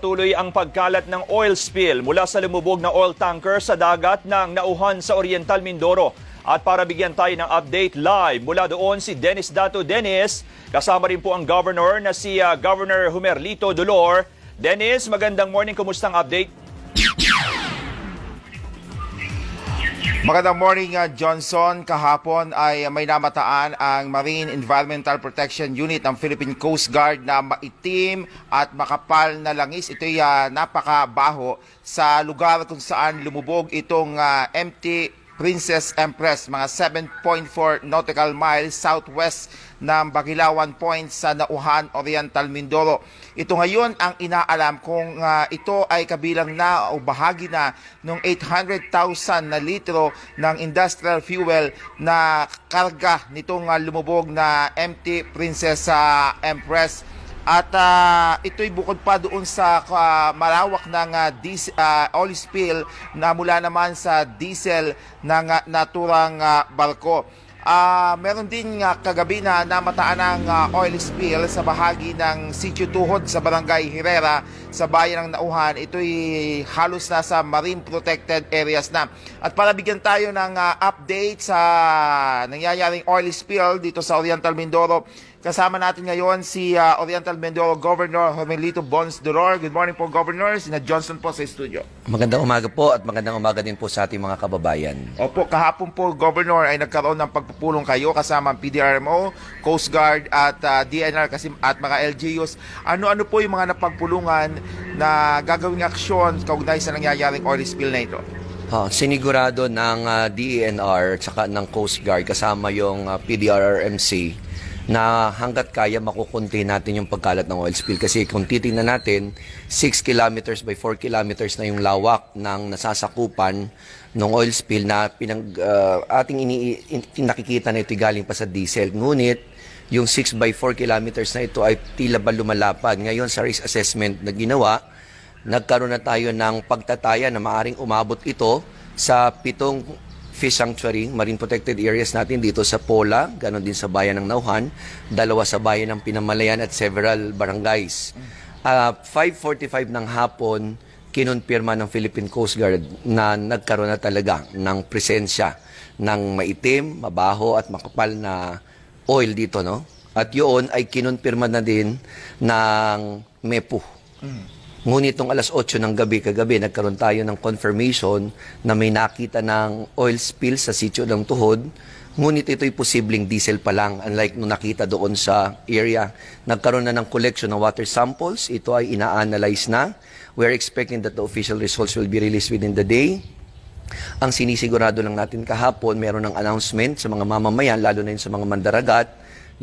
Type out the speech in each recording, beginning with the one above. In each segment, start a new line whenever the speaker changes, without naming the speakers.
patuloy ang pagkalat ng oil spill mula sa lumubog na oil tanker sa dagat ng Nauhan sa Oriental Mindoro. At para bigyan tayo ng update live mula doon si Dennis Dato. Dennis, kasama rin po ang governor na si Governor Humerlito Dolor. Dennis, magandang morning. Kumusta ang update?
Magandang morning, Johnson. Kahapon ay may namataan ang Marine Environmental Protection Unit ng Philippine Coast Guard na maitim at makapal na langis. Ito'y napakabaho sa lugar kung saan lumubog itong MT Princess Empress, mga 7.4 nautical miles southwest ng Bagilawan Point sa Nauhan, Oriental Mindoro. Ito ngayon ang inaalam kung ito ay kabilang na o bahagi na ng 800,000 na litro ng industrial fuel na karga nitong lumubog na MT Princess Empress. At ito'y bukod pa doon sa malawak ng oil spill na mula naman sa diesel ng naturang barko. Meron din kagabi na namataan ng oil spill sa bahagi ng Sitio Tuhod sa Barangay Herrera sa bayan ng Nauhan. Ito'y halos nasa marine protected areas na. At para bigyan tayo ng update sa nangyayaring oil spill dito sa Oriental Mindoro, kasama natin ngayon si Oriental Mindoro Governor Humerlito Dolor. Good morning po, Governor. Sina Johnson po sa studio.
Magandang umaga po at magandang umaga din po sa ating mga kababayan.
Opo, kahapon po, Governor, ay nagkaroon ng pagpupulong kayo kasama ang PDRMO, Coast Guard at DNR at mga LGUs. Ano-ano po yung mga napagpulungan na gagawing aksyon kaugnay sa nangyayaring oil spill na ito?
Sinigurado ng DENR at saka ng Coast Guard kasama yung PDRRMC na hanggat kaya makukunti natin yung pagkalat ng oil spill. Kasi kung titingnan natin, 6 kilometers by 4 kilometers na yung lawak ng nasasakupan ng oil spill na ating nakikita na ito galing pa sa diesel. Ngunit, yung 6 by 4 kilometers na ito ay tila ba lumalapad. Ngayon, sa risk assessment na ginawa, nagkaroon na tayo ng pagtataya na maaring umabot ito sa 7 fish sanctuary, marine protected areas natin dito sa Pola, ganon din sa bayan ng Nauhan, 2 sa bayan ng Pinamalayan at several barangays. 5:45 ng hapon, kinonfirma ng Philippine Coast Guard na nagkaroon na talaga ng presensya ng maitim, mabaho at makapal na oil dito, no? At yun ay kinonfirma na din ng MEPU. Ngunit itong alas 8 ng gabi, kagabi, nagkaroon tayo ng confirmation na may nakita ng oil spill sa sitio ng Tuhod. Ngunit ito'y posibleng diesel pa lang, unlike nung nakita doon sa area. Nagkaroon na ng collection ng water samples. Ito ay ina-analyze na. We are expecting that the official results will be released within the day. Ang sinisigurado lang natin kahapon, meron ng announcement sa mga mamamayan, lalo na yun sa mga mandaragat,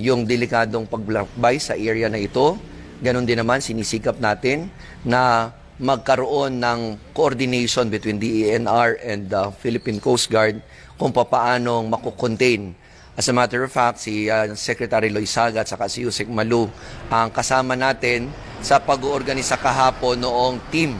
yung delikadong paglakbay sa area na ito. Ganon din naman, sinisikap natin na magkaroon ng coordination between DENR and the Philippine Coast Guard kung paano makukontain. As a matter of fact, si Secretary Loizaga at saka si Yusek Malu ang kasama natin sa pag-uorganisa kahapon noong team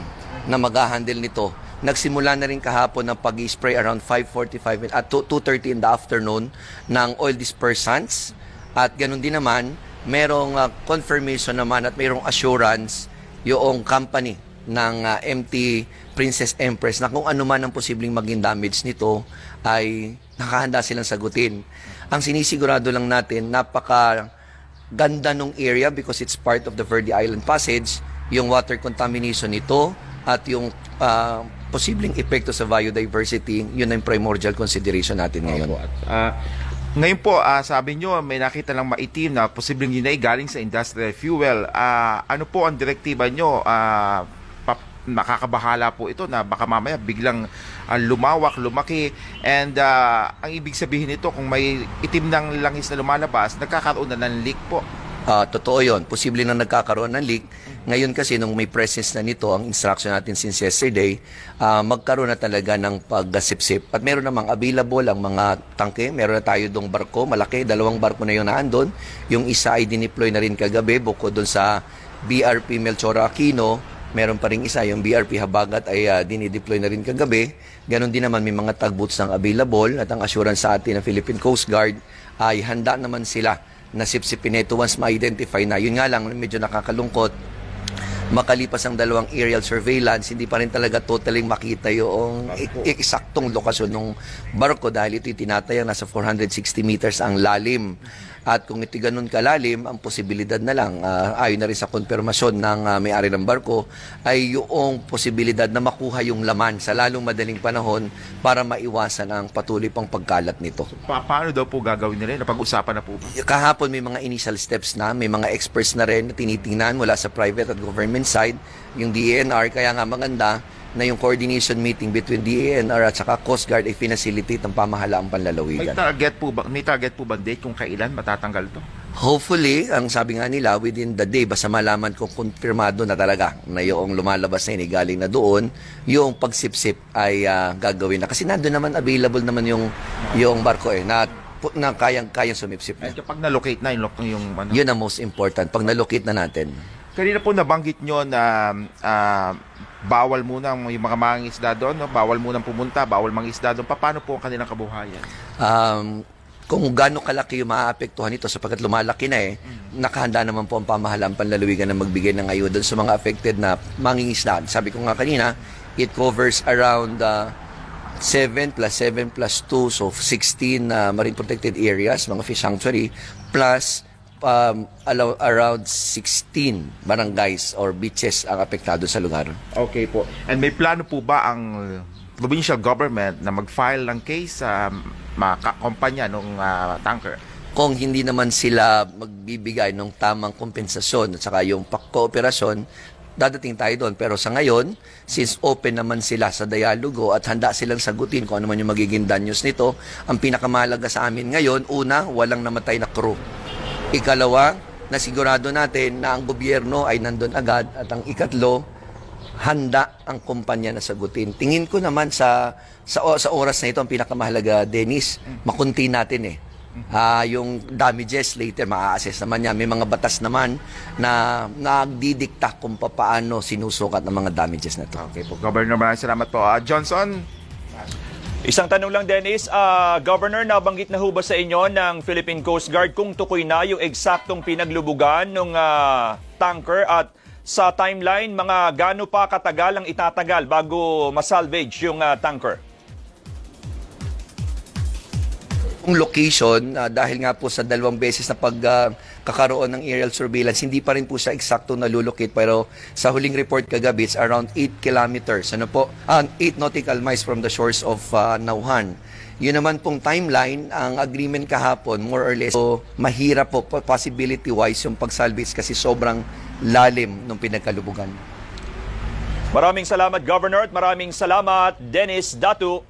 na mag-handle nito. Nagsimula na rin kahapon ng pag-spray around 5:45 at 2:30 in the afternoon ng oil dispersants. At ganon din naman, merong confirmation naman at merong assurance yung company ng MT Princess Empress na kung ano man ang posibleng maging damage nito ay nakahanda silang sagutin. Ang sinisigurado lang natin, napaka-ganda nung area because it's part of the Verde Island Passage, yung water contamination nito at yung posibleng epekto sa biodiversity, yun ang primordial consideration natin ngayon.
Ngayon po, sabi nyo, may nakita lang maitim na posibleng yun ay galing sa industrial fuel. Ano po ang direktiba nyo? Makakabahala po ito na baka mamaya biglang lumawak, lumaki. And ang ibig sabihin nito, kung may itim ng langis na lumalabas, nagkakaroon na ng leak po.
Totoo yun. Posible na nagkakaroon ng leak. Ngayon kasi nung may presence na nito, ang instruction natin since yesterday, magkaroon na talaga ng paggasipsip. At meron namang available ang mga tangke. Meron na tayo dong barko, malaki. 2 barko na yun naandun. Yung isa ay dineploy na rin kagabi, bukod doon sa BRP Melchora Aquino. Meron pa rin isa, yung BRP Habagat ay dinideploy na rin kagabi. Ganon din naman may mga tugboats ng available. At ang assurance sa atin ng Philippine Coast Guard ay handa naman sila na sipsipin ito once ma-identify na. Yun nga lang, medyo nakakalungkot makalipas ang 2 aerial surveillance, hindi pa rin talaga totaling makita yung eksaktong lokasyon ng barko dahil ito tinatayang nasa 460 meters ang lalim. At kung ito ganun kalalim, ang posibilidad na lang, ayon na rin sa konfirmasyon ng may-ari ng barko, ay yung posibilidad na makuha yung laman sa lalong madaling panahon para maiwasan ang patuloy pang pagkalat nito.
Paano daw po gagawin nila? Napag-usapan na po ba?
Kahapon may mga initial steps na, may mga experts na rin na tinitingnan mula sa private at government side, yung DENR, kaya nga maganda na yung coordination meeting between DENR at saka Coast Guard ay pinacilitate ng pamahalaang panlalawigan.
May target po ba date kung kailan matatanggal to?
Hopefully, ang sabi nga nila, within the day, basta malaman kung konfirmado na talaga na yung lumalabas na yun, galing na doon, yung pagsipsip ay gagawin na. Kasi nandun naman, available naman yung barko na kayang sumipsip na.
Kapag na-locate na yung ano?
Yun ang most important, pag na-locate na natin.
Kanina po nabanggit nyo na bawal muna yung mga mangingisda doon, no? Bawal muna pumunta, bawal mangingisda doon. Paano po ang kanilang kabuhayan?
Kung gaano kalaki yung maaapektuhan nito sapagkat lumalaki na nakahanda naman po ang pamahalaan panlalawigan na magbigay ng ayuda sa mga affected na mangingisda. Sabi ko nga kanina, it covers around 7 plus 7 plus 2, so 16 marine protected areas, mga fish sanctuary, plus around 16 barangays or beaches ang apektado sa lugar.
Okay po. And may plano po ba ang provincial government na mag-file ng case sa mga kumpanya ng tanker?
Kung hindi naman sila magbibigay ng tamang kompensasyon at saka yung kooperasyon, dadating tayo doon. Pero sa ngayon, since open naman sila sa dialogo at handa silang sagutin kung ano man yung magiging danyos nito, ang pinakamahalaga sa amin ngayon, una, walang namatay na crew. Ikalawa, nasigurado natin na ang gobyerno ay nandun agad. At ang ikatlo, handa ang kumpanya na sagutin. Tingin ko naman sa oras na ito, ang pinakamahalaga, Dennis, makunti natin yung damages later, maa-assess naman yan. May mga batas naman na nagdidikta kung paano sinusukat ng mga damages na ito.
Okay po. Governor, maraming salamat po. Johnson?
Isang tanong lang, Dennis. Governor, nabanggit na ho ba sa inyo ng Philippine Coast Guard kung tukoy na yung eksaktong pinaglubugan ng tanker at sa timeline, mga gaano pa katagal ang itatagal bago masalvage yung tanker?
Yung location, dahil nga po sa 2 beses na pagkakaroon ng aerial surveillance, hindi pa rin po siya eksakto nalulocate. Pero sa huling report kagabi, it's around 8 kilometers. 8 nautical miles from the shores of Nauhan. Yun naman pong timeline, ang agreement kahapon, more or less, so, mahirap po possibility-wise yung pag-salvage kasi sobrang lalim ng pinagkalubugan.
Maraming salamat, Governor, at maraming salamat, Dennis Datu.